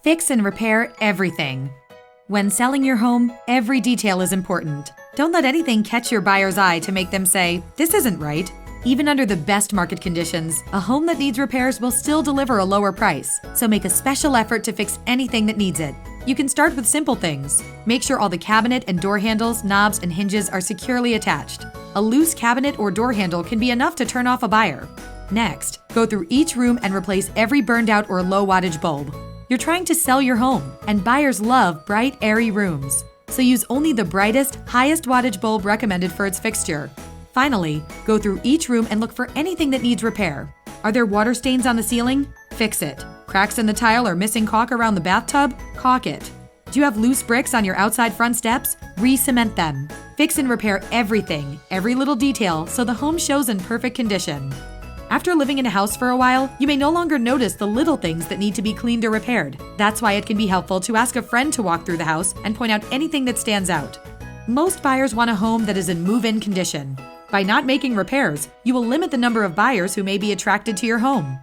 Fix and repair everything. When selling your home, every detail is important. Don't let anything catch your buyer's eye to make them say, "This isn't right." Even under the best market conditions, a home that needs repairs will still deliver a lower price, so make a special effort to fix anything that needs it. You can start with simple things. Make sure all the cabinet and door handles, knobs, and hinges are securely attached. A loose cabinet or door handle can be enough to turn off a buyer. Next, go through each room and replace every burned out or low wattage bulb. You're trying to sell your home, and buyers love bright, airy rooms. So use only the brightest, highest wattage bulb recommended for its fixture. Finally, go through each room and look for anything that needs repair. Are there water stains on the ceiling? Fix it. Cracks in the tile or missing caulk around the bathtub? Caulk it. Do you have loose bricks on your outside front steps? Re-cement them. Fix and repair everything, every little detail, so the home shows in perfect condition. After living in a house for a while, you may no longer notice the little things that need to be cleaned or repaired. That's why it can be helpful to ask a friend to walk through the house and point out anything that stands out. Most buyers want a home that is in move-in condition. By not making repairs, you will limit the number of buyers who may be attracted to your home.